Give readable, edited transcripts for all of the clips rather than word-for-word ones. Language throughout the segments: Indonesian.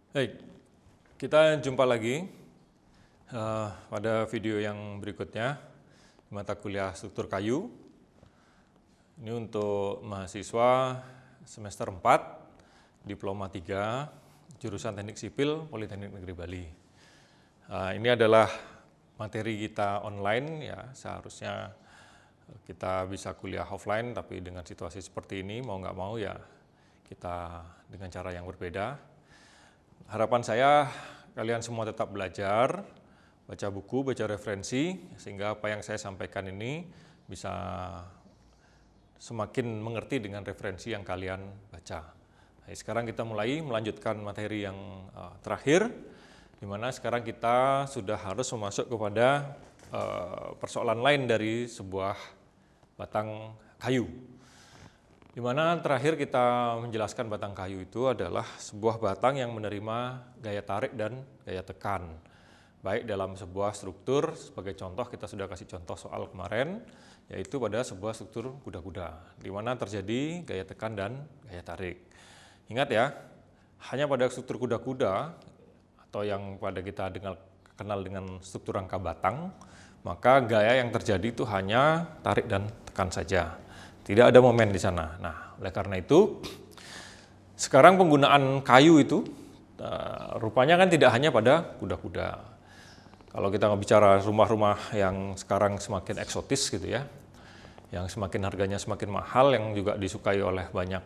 Baik, kita jumpa lagi pada video yang berikutnya, mata kuliah struktur kayu. Ini untuk mahasiswa semester 4, Diploma 3, jurusan Teknik Sipil, Politeknik Negeri Bali. Ini adalah materi kita online, ya seharusnya kita bisa kuliah offline, tapi dengan situasi seperti ini, mau nggak mau ya kita dengan cara yang berbeda. Harapan saya kalian semua tetap belajar, baca buku, baca referensi, sehingga apa yang saya sampaikan ini bisa semakin mengerti dengan referensi yang kalian baca. Nah, sekarang kita mulai melanjutkan materi yang terakhir, di mana sekarang kita sudah harus masuk kepada persoalan lain dari sebuah batang kayu. Di mana terakhir kita menjelaskan batang kayu itu adalah sebuah batang yang menerima gaya tarik dan gaya tekan. Baik dalam sebuah struktur, sebagai contoh kita sudah kasih contoh soal kemarin, yaitu pada sebuah struktur kuda-kuda, di mana terjadi gaya tekan dan gaya tarik. Ingat ya, hanya pada struktur kuda-kuda, atau yang pada kita kenal dengan struktur rangka batang, maka gaya yang terjadi itu hanya tarik dan tekan saja. Tidak ada momen di sana. Nah, oleh karena itu, sekarang penggunaan kayu itu rupanya kan tidak hanya pada kuda-kuda. Kalau kita bicara rumah-rumah yang sekarang semakin eksotis gitu ya, yang semakin harganya semakin mahal, yang juga disukai oleh banyak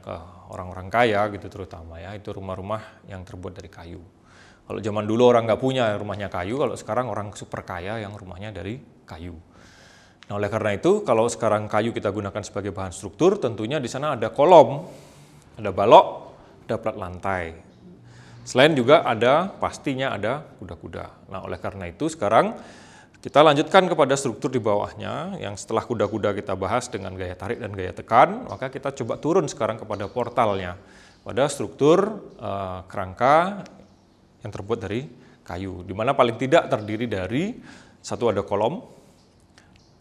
orang-orang kaya gitu terutama ya, itu rumah-rumah yang terbuat dari kayu. Kalau zaman dulu orang nggak punya rumahnya kayu, kalau sekarang orang super kaya yang rumahnya dari kayu. Nah, oleh karena itu, kalau sekarang kayu kita gunakan sebagai bahan struktur, tentunya di sana ada kolom, ada balok, ada plat lantai. Selain juga pastinya ada kuda-kuda. Nah, oleh karena itu sekarang kita lanjutkan kepada struktur di bawahnya, yang setelah kuda-kuda kita bahas dengan gaya tarik dan gaya tekan, maka kita coba turun sekarang kepada portalnya, pada struktur kerangka yang terbuat dari kayu, di mana paling tidak terdiri dari satu ada kolom,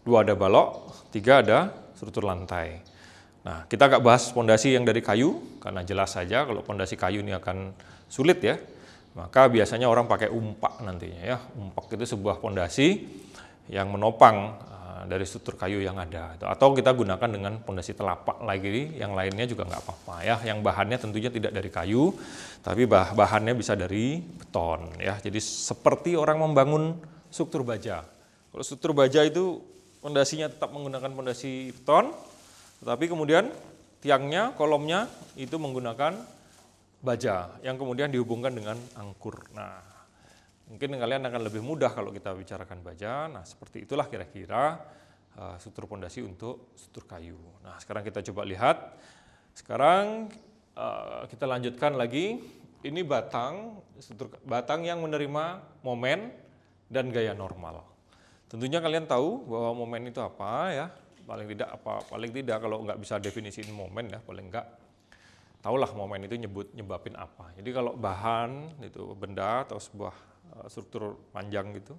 2 ada balok, 3 ada struktur lantai. Nah, kita nggak bahas pondasi yang dari kayu, karena jelas saja kalau pondasi kayu ini akan sulit ya. Maka biasanya orang pakai umpak nantinya ya. Umpak itu sebuah pondasi yang menopang dari struktur kayu yang ada. Atau kita gunakan dengan pondasi telapak lagi, yang lainnya juga nggak apa-apa ya. Yang bahannya tentunya tidak dari kayu, tapi bahannya bisa dari beton ya. Jadi seperti orang membangun struktur baja. Kalau struktur baja itu pondasinya tetap menggunakan pondasi beton, tetapi kemudian tiangnya, kolomnya itu menggunakan baja yang kemudian dihubungkan dengan angkur. Nah, mungkin kalian akan lebih mudah kalau kita bicarakan baja. Nah, seperti itulah kira-kira struktur pondasi untuk struktur kayu. Nah, sekarang kita coba lihat. Sekarang kita lanjutkan lagi. Ini batang yang menerima momen dan gaya normal. Tentunya kalian tahu bahwa momen itu apa ya, paling tidak kalau nggak bisa definisiin momen ya, paling nggak tahulah momen itu nyebabin apa. Jadi kalau bahan itu benda atau sebuah struktur panjang gitu,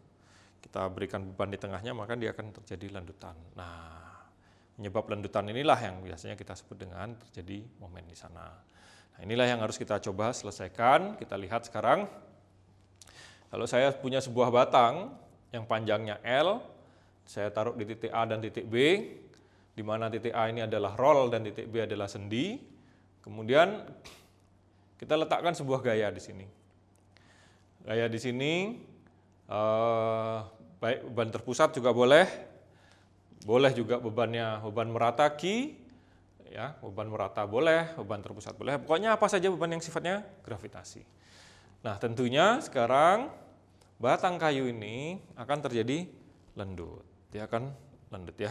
kita berikan beban di tengahnya, maka dia akan terjadi landutan. Nah, penyebab landutan inilah yang biasanya kita sebut dengan terjadi momen di sana. Nah, inilah yang harus kita coba selesaikan. Kita lihat sekarang, kalau saya punya sebuah batang yang panjangnya L, saya taruh di titik A dan titik B, di mana titik A ini adalah roll dan titik B adalah sendi. Kemudian kita letakkan sebuah gaya di sini. Gaya di sini, baik beban terpusat juga boleh juga beban merata Q, ya, beban merata boleh, beban terpusat boleh. Pokoknya apa saja beban yang sifatnya gravitasi. Nah, tentunya sekarang batang kayu ini akan terjadi lendut. Dia akan lendut ya.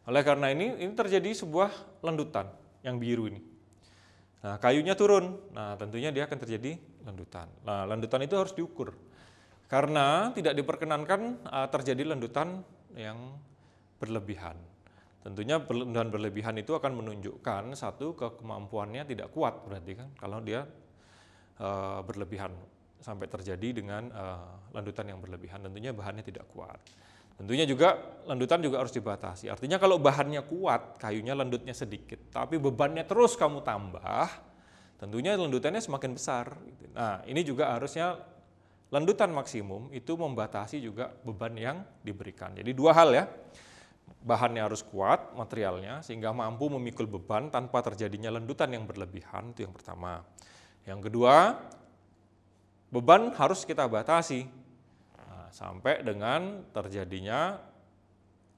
Oleh karena ini terjadi sebuah lendutan yang biru ini. Nah, kayunya turun. Nah, tentunya dia akan terjadi lendutan. Nah, lendutan itu harus diukur. Karena tidak diperkenankan terjadi lendutan yang berlebihan. Tentunya lendutan berlebihan itu akan menunjukkan satu kemampuannya tidak kuat berarti kan kalau dia berlebihan. Sampai terjadi dengan landutan yang berlebihan, tentunya bahannya tidak kuat. Tentunya juga landutan juga harus dibatasi. Artinya kalau bahannya kuat, kayunya lendutnya sedikit, tapi bebannya terus kamu tambah, tentunya lendutannya semakin besar. Nah, ini juga harusnya lendutan maksimum itu membatasi juga beban yang diberikan. Jadi dua hal ya, bahannya harus kuat, materialnya, sehingga mampu memikul beban tanpa terjadinya lendutan yang berlebihan, itu yang pertama. Yang kedua, beban harus kita batasi sampai dengan terjadinya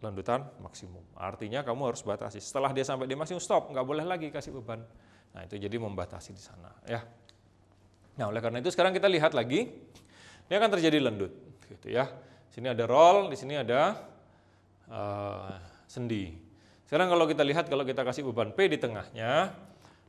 lendutan maksimum. Artinya kamu harus batasi. Setelah dia sampai di maksimum, stop, nggak boleh lagi kasih beban. Nah, itu jadi membatasi di sana ya. Nah, oleh karena itu sekarang kita lihat lagi, ini akan terjadi lendut gitu ya. Sini ada roll, di sini ada sendi. Sekarang kalau kita lihat, kalau kita kasih beban P di tengahnya,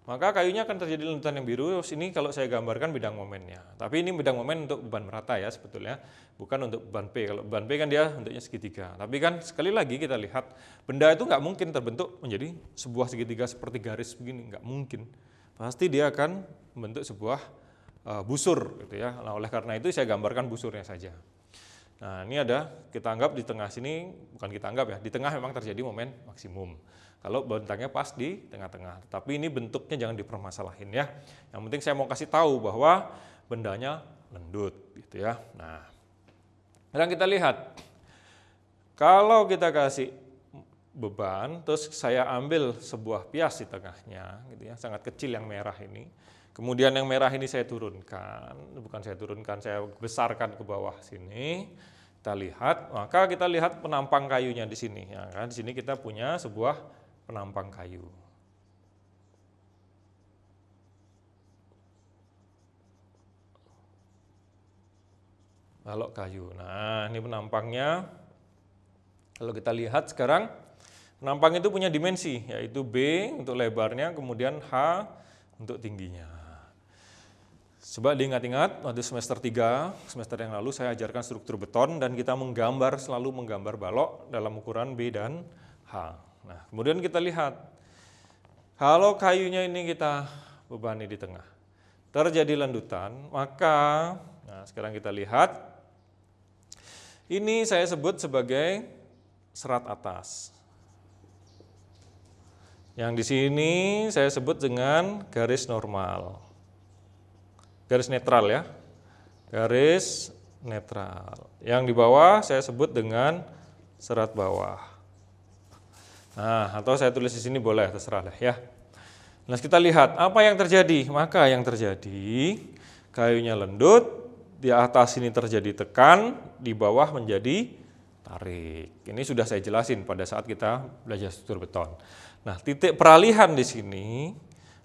maka kayunya akan terjadi lendutan yang biru. Sini kalau saya gambarkan bidang momennya. Tapi ini bidang momen untuk beban merata ya sebetulnya, bukan untuk beban P. Kalau beban P kan dia bentuknya segitiga. Tapi kan sekali lagi kita lihat, benda itu nggak mungkin terbentuk menjadi sebuah segitiga seperti garis begini, nggak mungkin. Pasti dia akan membentuk sebuah busur gitu ya. Nah, oleh karena itu saya gambarkan busurnya saja. Nah, ini ada, kita anggap di tengah sini, bukan kita anggap ya, di tengah memang terjadi momen maksimum. Kalau bentangnya pas di tengah-tengah, tapi ini bentuknya jangan dipermasalahin ya. Yang penting saya mau kasih tahu bahwa bendanya lendut gitu ya. Nah, sekarang kita lihat, kalau kita kasih beban, terus saya ambil sebuah pias di tengahnya, gitu ya, sangat kecil yang merah ini. Kemudian yang merah ini saya turunkan, bukan saya turunkan, saya besarkan ke bawah sini. Kita lihat, maka kita lihat penampang kayunya di sini. Ya kan? Di sini kita punya sebuah penampang kayu. Balok kayu. Nah, ini penampangnya. Kalau kita lihat sekarang, penampang itu punya dimensi, yaitu B untuk lebarnya, kemudian H untuk tingginya. Coba diingat-ingat, waktu semester 3, semester yang lalu saya ajarkan struktur beton dan kita selalu menggambar balok dalam ukuran B dan H. Nah, kemudian kita lihat, kalau kayunya ini kita bebani di tengah, terjadi lendutan, maka, nah sekarang kita lihat, ini saya sebut sebagai serat atas. Yang di sini saya sebut dengan garis normal. Garis netral ya, garis netral. Yang di bawah saya sebut dengan serat bawah. Nah, atau saya tulis di sini boleh, terserah lah ya. Nah, kita lihat apa yang terjadi. Maka yang terjadi, kayunya lendut, di atas ini terjadi tekan, di bawah menjadi tarik. Ini sudah saya jelasin pada saat kita belajar struktur beton. Nah, titik peralihan di sini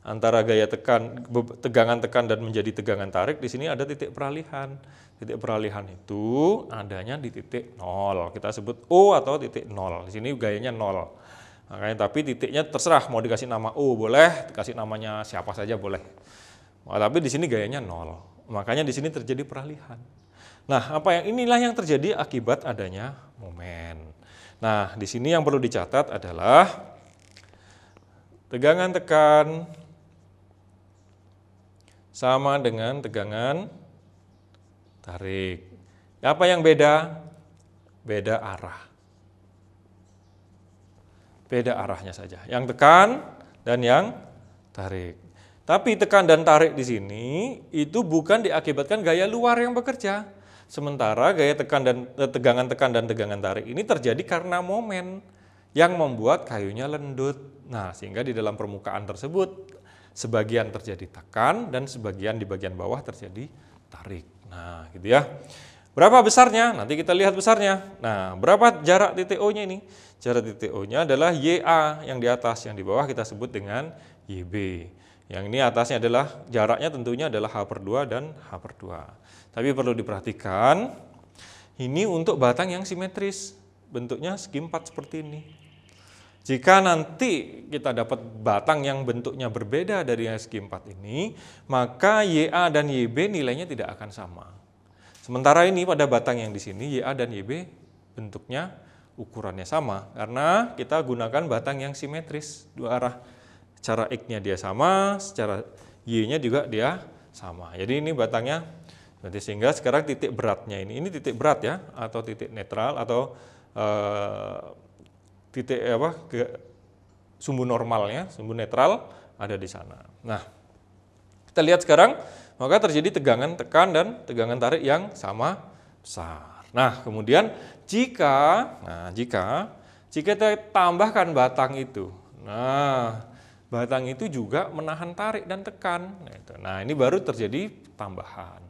antara gaya tegangan tekan dan menjadi tegangan tarik, di sini ada titik peralihan. Titik peralihan itu adanya di titik 0. Kita sebut O atau titik 0. Di sini gayanya 0. Makanya tapi titiknya terserah, mau dikasih nama O boleh, dikasih namanya siapa saja boleh. Tapi di sini gayanya 0. Makanya di sini terjadi peralihan. Nah, inilah yang terjadi akibat adanya momen. Nah, di sini yang perlu dicatat adalah tegangan tekan sama dengan tegangan tarik. Apa yang beda? Beda arah. Beda arahnya saja. Yang tekan dan yang tarik. Tapi tekan dan tarik di sini itu bukan diakibatkan gaya luar yang bekerja. Sementara gaya tegangan tekan dan tegangan tarik ini terjadi karena momen yang membuat kayunya lendut. Nah, sehingga di dalam permukaan tersebut sebagian terjadi tekan dan sebagian di bagian bawah terjadi tarik. Nah, gitu ya. Berapa besarnya? Nanti kita lihat besarnya. Nah, berapa jarak titik O-nya ini? Jarak titik O-nya adalah YA yang di atas, yang di bawah kita sebut dengan YB. Yang ini atasnya adalah, jaraknya tentunya adalah H/2 dan H/2. Tapi perlu diperhatikan, ini untuk batang yang simetris, bentuknya segi 4 seperti ini. Jika nanti kita dapat batang yang bentuknya berbeda dari yang segi 4 ini, maka YA dan YB nilainya tidak akan sama. Sementara ini pada batang yang di sini, YA dan YB bentuknya ukurannya sama, karena kita gunakan batang yang simetris, dua arah. Secara X-nya dia sama, secara Y-nya juga dia sama. Jadi ini batangnya, berarti sehingga sekarang titik beratnya ini titik berat ya, atau titik netral, atau titik sumbu normalnya, sumbu netral ada di sana. Nah, Kita lihat sekarang, maka terjadi tegangan tekan dan tegangan tarik yang sama besar. Nah, kemudian jika kita tambahkan batang itu, nah batang itu juga menahan tarik dan tekan. Nah, ini baru terjadi tambahan.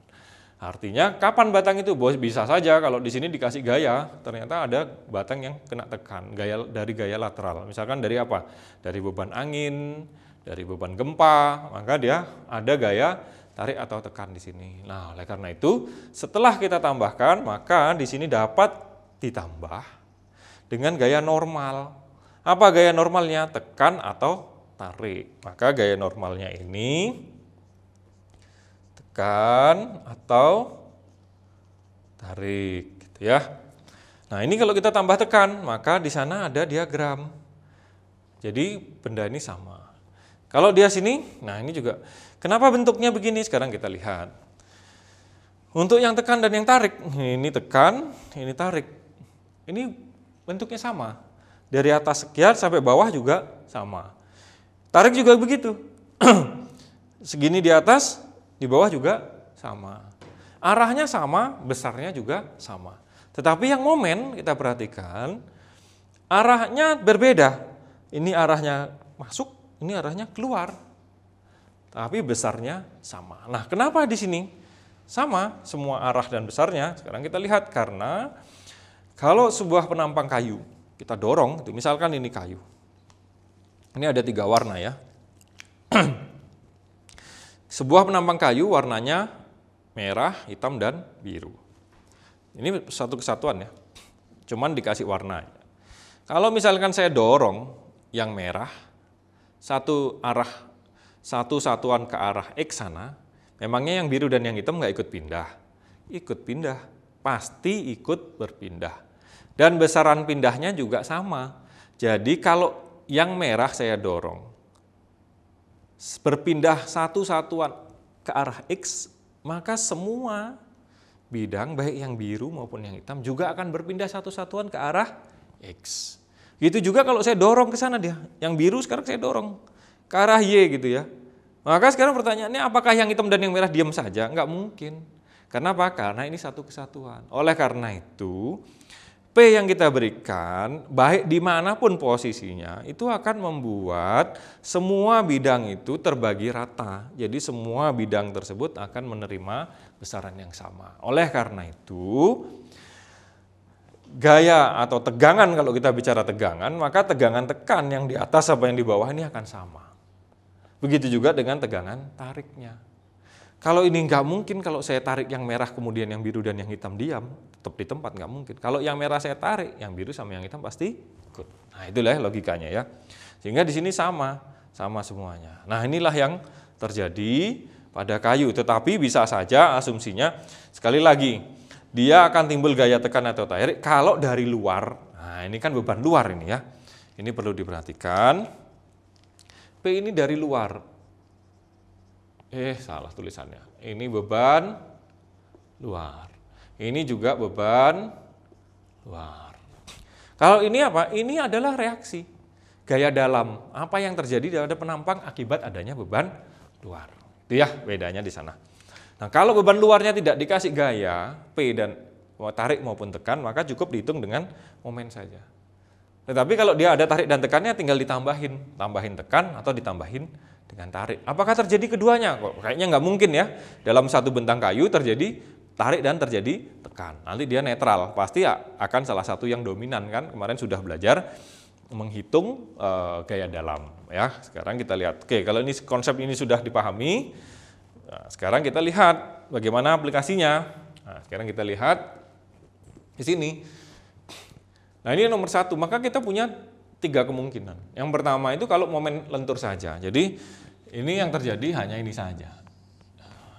Artinya kapan batang itu? Bisa saja kalau di sini dikasih gaya, ternyata ada batang yang kena tekan, dari gaya lateral. Misalkan dari apa? Dari beban angin, dari beban gempa, maka dia ada gaya tarik atau tekan di sini. Nah, oleh karena itu, setelah kita tambahkan, maka di sini dapat ditambah dengan gaya normal. Apa gaya normalnya? Tekan atau tarik. Maka gaya normalnya ini tekan atau tarik, gitu ya. Nah, ini kalau kita tambah tekan, maka di sana ada diagram. Jadi benda ini sama. Kalau dia sini, nah ini juga. Kenapa bentuknya begini? Sekarang kita lihat. Untuk yang tekan dan yang tarik, ini tekan, ini tarik. Ini bentuknya sama. Dari atas sekian sampai bawah juga sama. Tarik juga begitu. Segini di atas, di bawah juga sama. Arahnya sama, besarnya juga sama. Tetapi yang momen kita perhatikan, arahnya berbeda. Ini arahnya masuk, ini arahnya keluar. Tapi besarnya sama. Nah, kenapa di sini sama semua arah dan besarnya? Sekarang kita lihat, karena kalau sebuah penampang kayu kita dorong, misalkan ini kayu. Ini ada 3 warna ya. Sebuah penampang kayu warnanya merah, hitam, dan biru. Ini satu kesatuan ya, cuman dikasih warna. Kalau misalkan saya dorong yang merah, satu satuan ke arah X sana, memangnya yang biru dan yang hitam nggak ikut pindah? Ikut pindah, pasti ikut berpindah. Dan besaran pindahnya juga sama. Jadi kalau yang merah saya dorong, berpindah satu satuan ke arah X, maka semua bidang baik yang biru maupun yang hitam juga akan berpindah satu satuan ke arah X. Gitu juga kalau saya dorong ke sana dia, yang biru sekarang saya dorong ke arah Y gitu ya. Maka sekarang pertanyaannya, apakah yang hitam dan yang merah diam saja? Enggak mungkin. Karena apa? Karena ini satu kesatuan. Oleh karena itu, P yang kita berikan, baik dimanapun posisinya, itu akan membuat semua bidang itu terbagi rata. Jadi semua bidang tersebut akan menerima besaran yang sama. Oleh karena itu, gaya atau tegangan, kalau kita bicara tegangan, maka tegangan tekan yang di atas apa yang di bawah ini akan sama. Begitu juga dengan tegangan tariknya. Kalau ini nggak mungkin, kalau saya tarik yang merah kemudian yang biru dan yang hitam diam, tetap di tempat, nggak mungkin. Kalau yang merah saya tarik, yang biru sama yang hitam pasti ikut. Nah, itulah logikanya ya. Sehingga di sini sama semuanya. Nah, inilah yang terjadi pada kayu. Tetapi bisa saja asumsinya, sekali lagi, dia akan timbul gaya tekan atau tarik kalau dari luar. Nah, ini kan beban luar ini ya. Ini perlu diperhatikan. P ini dari luar. Salah tulisannya. Ini beban luar. Ini juga beban luar. Kalau ini apa? Ini adalah reaksi gaya dalam. Apa yang terjadi pada penampang akibat adanya beban luar. Itu ya bedanya di sana. Nah, kalau beban luarnya tidak dikasih gaya P dan tarik maupun tekan, maka cukup dihitung dengan momen saja. Tetapi kalau dia ada tarik dan tekannya, tinggal tambahin tekan atau ditambahin dengan tarik. Apakah terjadi keduanya? Kayaknya nggak mungkin ya. Dalam satu bentang kayu terjadi tarik dan terjadi tekan. Nanti dia netral, pasti akan salah satu yang dominan kan. Kemarin sudah belajar menghitung gaya dalam ya. Sekarang kita lihat. Oke, kalau ini konsep ini sudah dipahami. Nah, sekarang kita lihat bagaimana aplikasinya. Nah, sekarang kita lihat di sini. Nah, ini nomor 1, maka kita punya 3 kemungkinan. Yang pertama itu kalau momen lentur saja. Jadi ini yang terjadi hanya ini saja.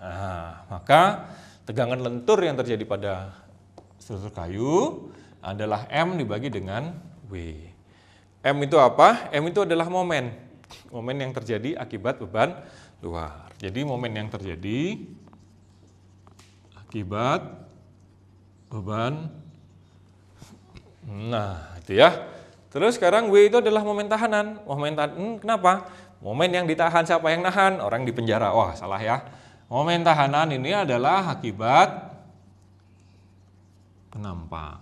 Nah, maka tegangan lentur yang terjadi pada struktur kayu adalah M dibagi dengan W. M itu apa? M itu adalah momen. Momen yang terjadi akibat beban luar. Jadi momen yang terjadi akibat beban. Nah, itu ya. Terus sekarang W itu adalah momen tahanan. Momen tahanan kenapa? Momen yang ditahan, siapa yang nahan? Orang di penjara. Wah, salah ya. Momen tahanan ini adalah akibat penampang.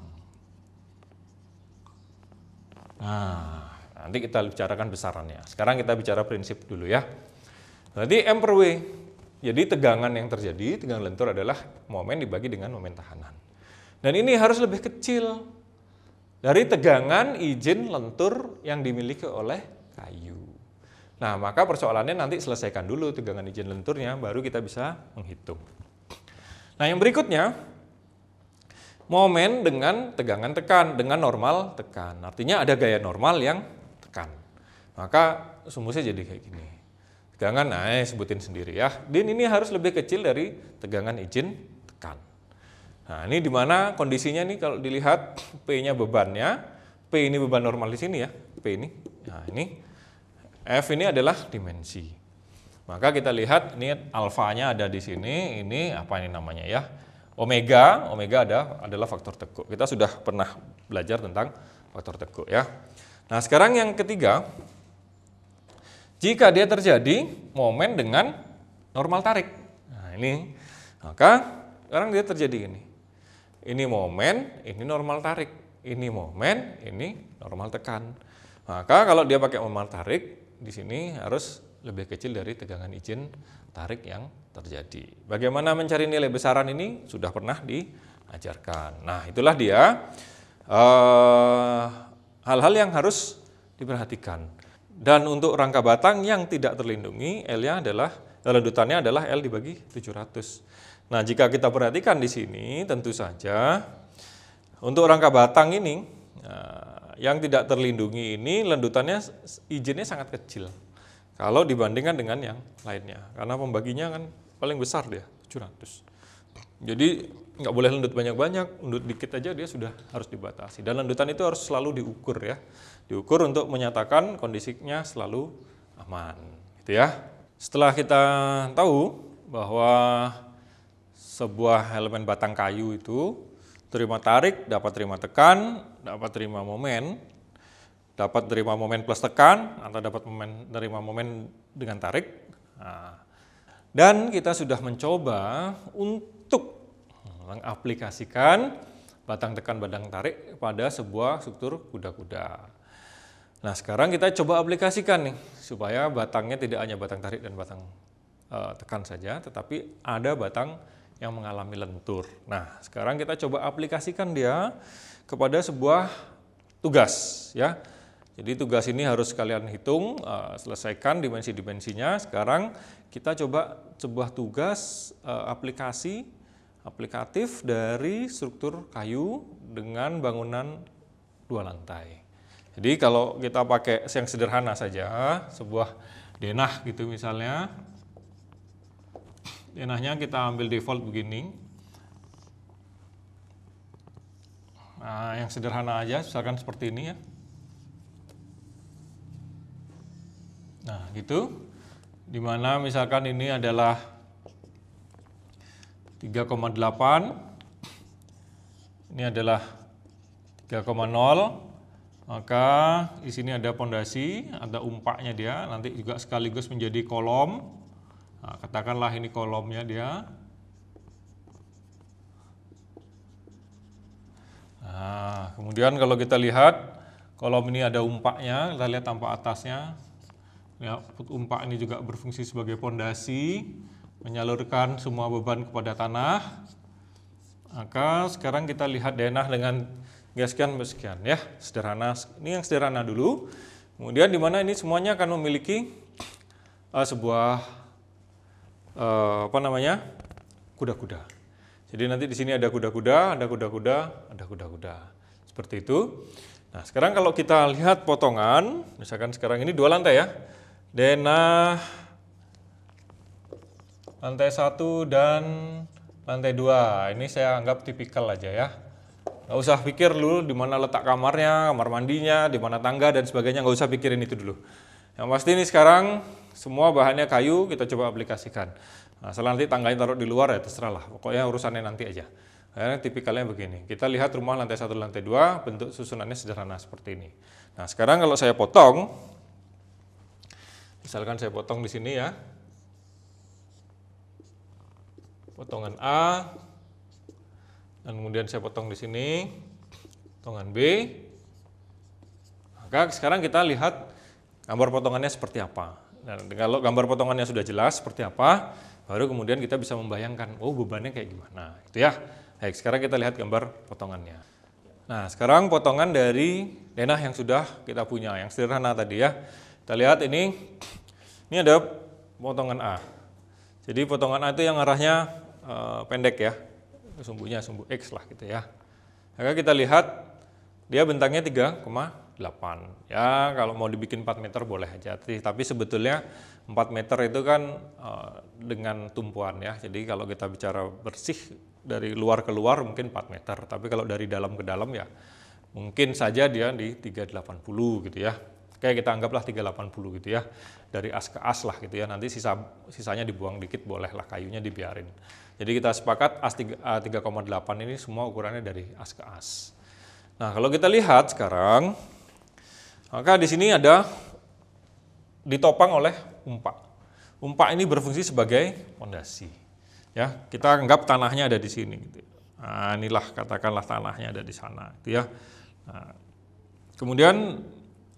Nah, nanti kita bicarakan besarannya. Sekarang kita bicara prinsip dulu ya. Berarti M per W. Jadi tegangan yang terjadi, tegangan lentur adalah momen dibagi dengan momen tahanan. Dan ini harus lebih kecil dari tegangan izin lentur yang dimiliki oleh kayu. Nah, maka persoalannya nanti selesaikan dulu tegangan izin lenturnya, baru kita bisa menghitung. Nah, yang berikutnya, momen dengan tegangan tekan, dengan normal tekan. Artinya ada gaya normal yang tekan. Maka rumusnya jadi kayak gini. Tegangan, sebutin sendiri ya. Din ini harus lebih kecil dari tegangan izin tekan. Nah, ini dimana kondisinya nih kalau dilihat P-nya bebannya, P ini beban normal di sini ya, P ini. Nah, ini F ini adalah dimensi. Maka kita lihat ini alfanya ada di sini, ini apa ini namanya ya? Omega adalah faktor tekuk. Kita sudah pernah belajar tentang faktor tekuk ya. Nah, sekarang yang ketiga, jika dia terjadi momen dengan normal tarik. Nah, ini maka sekarang dia terjadi ini. Ini momen, ini normal tarik. Ini momen, ini normal tekan. Maka kalau dia pakai normal tarik, di sini harus lebih kecil dari tegangan izin tarik yang terjadi. Bagaimana mencari nilai besaran ini sudah pernah diajarkan. Nah, itulah dia hal-hal yang harus diperhatikan. Dan untuk rangka batang yang tidak terlindungi, L-nya adalah lanjutannya adalah L dibagi 700. Nah, jika kita perhatikan di sini, tentu saja untuk rangka batang ini yang tidak terlindungi ini lanjutannya izinnya sangat kecil kalau dibandingkan dengan yang lainnya, karena pembaginya kan paling besar dia 700. Jadi nggak boleh lendut banyak-banyak, lendut dikit aja dia sudah harus dibatasi. Dan lendutan itu harus selalu diukur ya, diukur untuk menyatakan kondisinya selalu aman, gitu ya. Setelah kita tahu bahwa sebuah elemen batang kayu itu terima tarik, dapat terima tekan, dapat terima momen, dapat terima momen plus tekan, atau dapat terima momen dengan tarik. Nah, dan kita sudah mencoba untuk mengaplikasikan batang tekan batang tarik pada sebuah struktur kuda-kuda. Nah, sekarang kita coba aplikasikan nih, supaya batangnya tidak hanya batang tarik dan batang tekan saja, tetapi ada batang yang mengalami lentur. Nah, sekarang kita coba aplikasikan dia kepada sebuah tugas ya. Jadi tugas ini harus kalian hitung, selesaikan dimensi-dimensinya. Sekarang kita coba sebuah tugas aplikatif dari struktur kayu dengan bangunan 2 lantai. Jadi kalau kita pakai yang sederhana saja, sebuah denah gitu misalnya. Denahnya kita ambil default begini. Nah, yang sederhana aja, misalkan seperti ini ya. Nah, gitu. Dimana misalkan ini adalah 3,8, ini adalah 3,0, maka di sini ada pondasi, ada umpaknya dia, nanti juga sekaligus menjadi kolom. Nah, katakanlah ini kolomnya dia. Nah, kemudian kalau kita lihat kolom ini ada umpaknya, kita lihat tampak atasnya. Ya, umpak ini juga berfungsi sebagai pondasi, menyalurkan semua beban kepada tanah. Maka sekarang kita lihat denah dengan sekian ya, sederhana. Ini yang sederhana dulu. Kemudian di mana ini semuanya akan memiliki sebuah kuda-kuda. Jadi nanti di sini ada kuda-kuda, ada kuda-kuda, ada kuda-kuda. Seperti itu. Nah, sekarang kalau kita lihat potongan, misalkan sekarang ini 2 lantai ya. Denah lantai 1 dan lantai 2. Ini saya anggap tipikal aja ya. Nggak usah pikir dulu di mana letak kamarnya, kamar mandinya, di mana tangga dan sebagainya, nggak usah pikirin itu dulu. Yang pasti ini sekarang semua bahannya kayu, kita coba aplikasikan. Nah, setelah nanti tangganya taruh di luar ya terserah lah, pokoknya urusannya nanti aja. Nah, tipikalnya begini, kita lihat rumah lantai 1, lantai 2, bentuk susunannya sederhana seperti ini. Nah, sekarang kalau saya potong, Misalkan saya potong di sini ya. Potongan A, dan kemudian saya potong di sini, potongan B. Maka sekarang kita lihat gambar potongannya seperti apa. Dan kalau gambar potongannya sudah jelas seperti apa, baru kemudian kita bisa membayangkan, oh bebannya kayak gimana, gitu ya. Baik, sekarang kita lihat gambar potongannya. Nah, sekarang potongan dari denah yang sudah kita punya, yang sederhana tadi ya. Kita lihat ini ada potongan A. Jadi potongan A itu yang arahnya pendek ya, sumbunya sumbu X lah gitu ya. Maka kita lihat dia bentangnya 3,8. Ya kalau mau dibikin 4 meter boleh aja. Tapi sebetulnya 4 meter itu kan dengan tumpuan ya. Jadi kalau kita bicara bersih dari luar ke luar mungkin 4 meter. Tapi kalau dari dalam ke dalam ya mungkin saja dia di 380 gitu ya. Kayak kita anggaplah 380 gitu ya, dari as ke as lah gitu ya, nanti sisanya dibuang dikit boleh lah, kayunya dibiarin. Jadi kita sepakat as 3,8 ini semua ukurannya dari as ke as. Nah kalau kita lihat sekarang, maka di sini ada ditopang oleh umpak. Umpak ini berfungsi sebagai fondasi. Ya, kita anggap tanahnya ada di sini. Gitu. Nah, inilah katakanlah tanahnya ada di sana, gitu ya. Nah, kemudian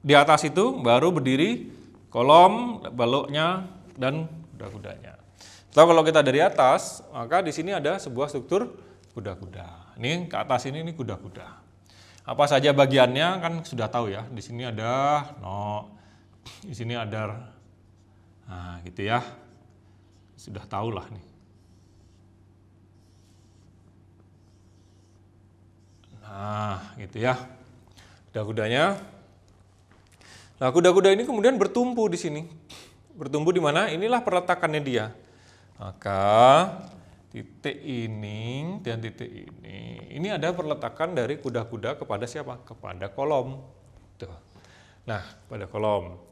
di atas itu baru berdiri kolom, baloknya, dan kuda-kudanya. Setelah kalau kita dari atas, maka di sini ada sebuah struktur kuda-kuda. Ini ke atas ini kuda-kuda. Apa saja bagiannya kan sudah tahu ya. Di sini ada di sini ada, nah gitu ya. Sudah tahu lah nih. Nah gitu ya. Kuda-kudanya. Nah, kuda-kuda ini kemudian bertumpu di sini. Bertumpu di mana? Inilah perletakannya dia. Maka titik ini dan titik ini ada perletakan dari kuda-kuda kepada siapa? Kepada kolom. Tuh. Nah, pada kolom.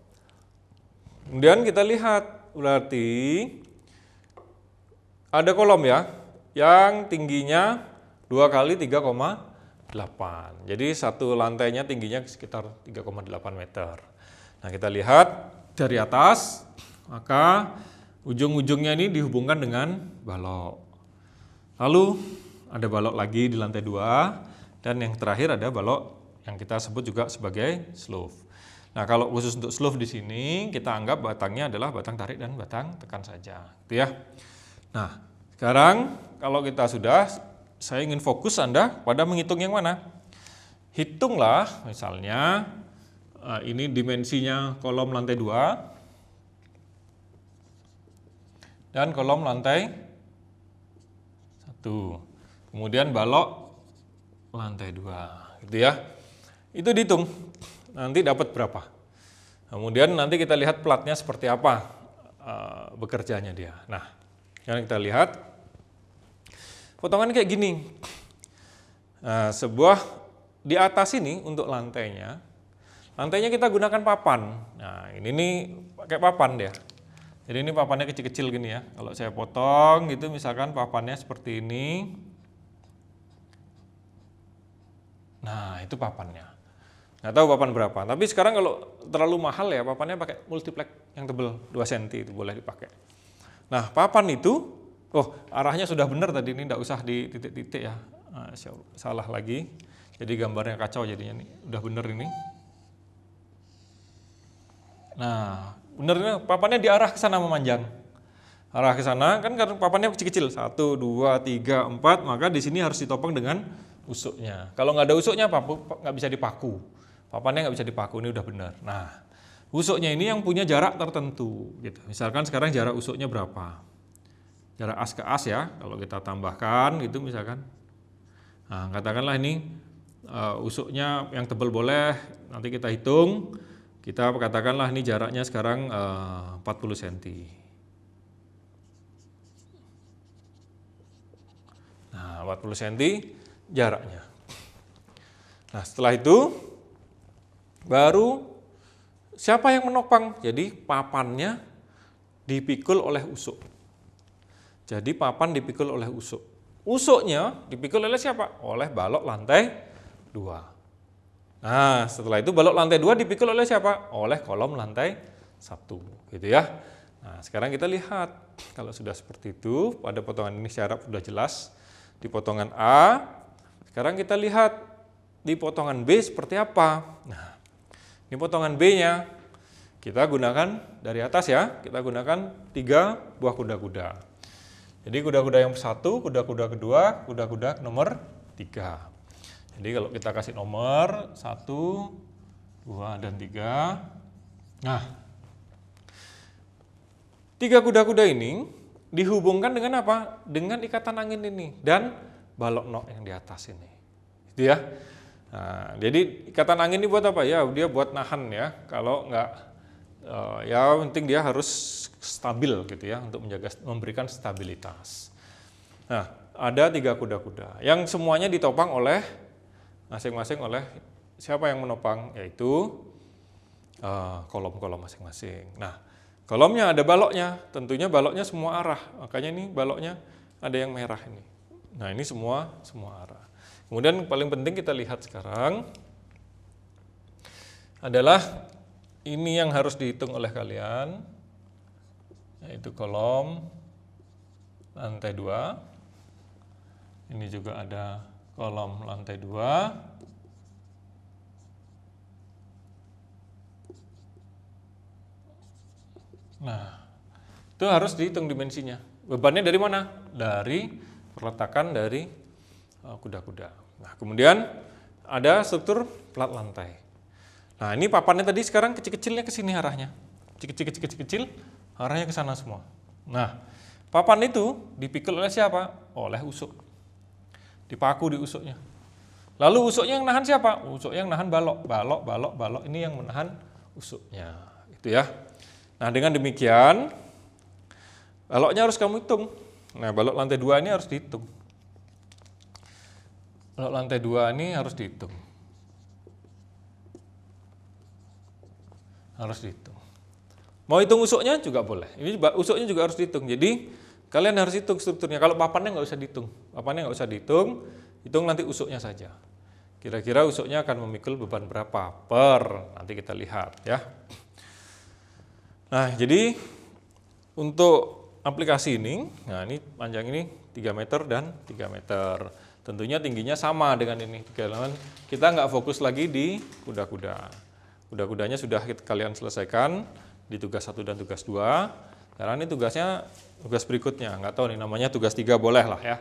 Kemudian kita lihat, berarti ada kolom ya, yang tingginya 2 kali 3,8. Jadi satu lantainya tingginya sekitar 3,8 meter. Nah kita lihat dari atas, maka ujung-ujungnya ini dihubungkan dengan balok. Lalu ada balok lagi di lantai 2, dan yang terakhir ada balok yang kita sebut juga sebagai sleeve. Nah kalau khusus untuk sleeve di sini kita anggap batangnya adalah batang tarik dan batang tekan saja, gitu ya. Nah sekarang kalau kita sudah, saya ingin fokus Anda pada menghitung yang mana. Hitunglah misalnya ini dimensinya kolom lantai 2 dan kolom lantai 1. Kemudian balok lantai 2, gitu ya. Itu dihitung, nanti dapat berapa. Kemudian nanti kita lihat platnya seperti apa bekerjanya dia. Nah, sekarang kita lihat potongan kayak gini. Nah, sebuah di atas ini untuk lantainya kita gunakan papan. Nah, ini nih pakai papan dia. Jadi ini papannya kecil-kecil gini ya. Kalau saya potong gitu misalkan papannya seperti ini. Nah, itu papannya. Nggak tahu papan berapa. Tapi sekarang kalau terlalu mahal ya papannya pakai multiplex yang tebal 2 cm itu boleh dipakai. Nah, papan itu arahnya sudah benar tadi, ini enggak usah di titik-titik ya. Nah, salah lagi. Jadi gambarnya kacau jadinya nih. Udah benar ini. Nah, benernya papannya diarah ke sana memanjang. Arah ke sana kan karena papannya kecil-kecil. 1 2 3 4, maka di sini harus ditopang dengan usuknya. Kalau nggak ada usuknya nggak bisa dipaku. Papannya nggak bisa dipaku, ini udah benar. Nah, usuknya ini yang punya jarak tertentu gitu. Misalkan sekarang jarak usuknya berapa? Jarak as ke as ya, kalau kita tambahkan gitu misalkan. Nah, katakanlah ini usuknya yang tebal boleh, nanti kita hitung. Kita katakanlah ini jaraknya sekarang 40 cm. Nah, 40 cm jaraknya. Nah, setelah itu baru siapa yang menopang? Jadi papannya dipikul oleh usuk. Jadi papan dipikul oleh usuk. Usuknya dipikul oleh siapa? Oleh balok lantai 2. Nah, setelah itu balok lantai 2 dipikul oleh siapa? Oleh kolom lantai 1, gitu ya. Nah, sekarang kita lihat, kalau sudah seperti itu, pada potongan ini saya harap sudah jelas, di potongan A, sekarang kita lihat di potongan B seperti apa. Nah, ini potongan B-nya, kita gunakan dari atas ya, kita gunakan 3 buah kuda-kuda. Jadi kuda-kuda yang satu, kuda-kuda kedua, kuda-kuda nomor 3. Jadi kalau kita kasih nomor 1, 2, dan 3, nah, 3 kuda-kuda ini dihubungkan dengan apa? Dengan ikatan angin ini dan balok nok yang di atas ini. Gitu ya. Nah, jadi ikatan angin ini buat apa ya? Dia buat nahan ya. Kalau enggak ya penting dia harus stabil gitu ya untuk memberikan stabilitas. Nah, ada 3 kuda-kuda yang semuanya ditopang oleh masing-masing oleh siapa yang menopang, yaitu kolom-kolom masing-masing. Nah, kolomnya ada baloknya, tentunya baloknya semua arah, makanya ini baloknya ada yang merah ini. Nah, ini semua arah. Kemudian paling penting kita lihat sekarang adalah ini yang harus dihitung oleh kalian, yaitu kolom lantai 2. Ini juga ada kolom lantai 2. Nah, itu harus dihitung dimensinya. Bebannya dari mana? Dari perletakan dari kuda-kuda. Nah, kemudian ada struktur plat lantai. Nah, ini papannya tadi sekarang kecil-kecilnya ke sini arahnya. Kecil-kecil arahnya ke sana semua. Nah, papan itu dipikul oleh siapa? Oleh usuk. Dipaku di usuknya. Lalu usuknya yang nahan siapa? Usuknya yang nahan balok. Balok ini yang menahan usuknya. Itu ya. Nah, dengan demikian baloknya harus kamu hitung. Nah, balok lantai 2 ini harus dihitung. Balok lantai 2 ini harus dihitung. Harus dihitung. Mau hitung usuknya juga boleh. Ini usuknya juga harus dihitung. Jadi kalian harus hitung strukturnya. Kalau papannya nggak usah dihitung. Papannya nggak usah dihitung. Hitung nanti usuknya saja. Kira-kira usuknya akan memikul beban berapa per, nanti kita lihat ya. Nah, jadi untuk aplikasi ini, nah ini panjang ini 3 meter dan 3 meter. Tentunya tingginya sama dengan ini. Kita nggak fokus lagi di kuda-kuda. Kuda-kudanya sudah kalian selesaikan di tugas 1 dan tugas 2. Karena ini tugas berikutnya. Nggak tahu nih namanya tugas 3 boleh lah ya.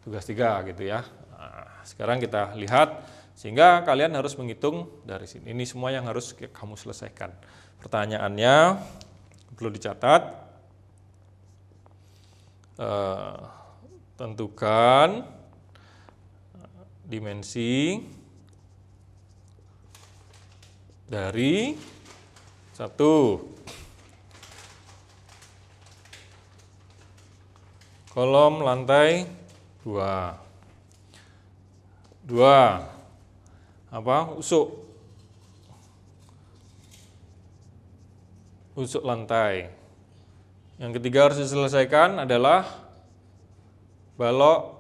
Tugas 3 gitu ya. Nah, sekarang kita lihat, sehingga kalian harus menghitung dari sini. Ini semua yang harus kamu selesaikan. Pertanyaannya perlu dicatat, tentukan dimensi dari 1 kolom lantai 2 usuk lantai. Yang ketiga harus diselesaikan adalah balok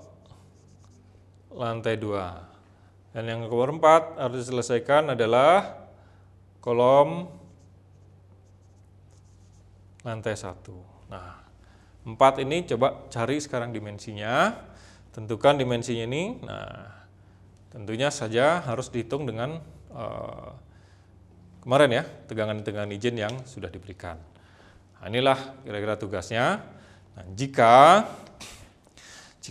lantai 2. Dan yang keempat harus diselesaikan adalah kolom lantai 1. Nah, 4 ini coba cari sekarang dimensinya. Tentukan dimensinya ini. Nah, tentunya saja harus dihitung dengan kemarin ya, tegangan-tegangan izin yang sudah diberikan. Nah, inilah kira-kira tugasnya. Nah, jika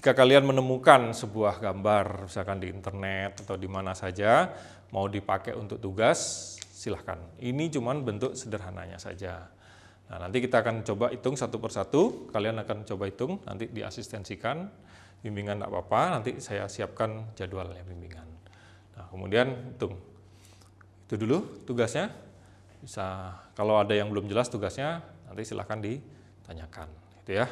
kalian menemukan sebuah gambar, misalkan di internet atau di mana saja, mau dipakai untuk tugas, silahkan. Ini cuman bentuk sederhananya saja. Nah, nanti kita akan coba hitung satu persatu, kalian akan coba hitung, nanti diasistensikan, bimbingan tidak apa-apa, nanti saya siapkan jadwalnya bimbingan. Nah, kemudian hitung. Itu dulu tugasnya. Bisa, kalau ada yang belum jelas tugasnya, nanti silahkan ditanyakan. Gitu ya.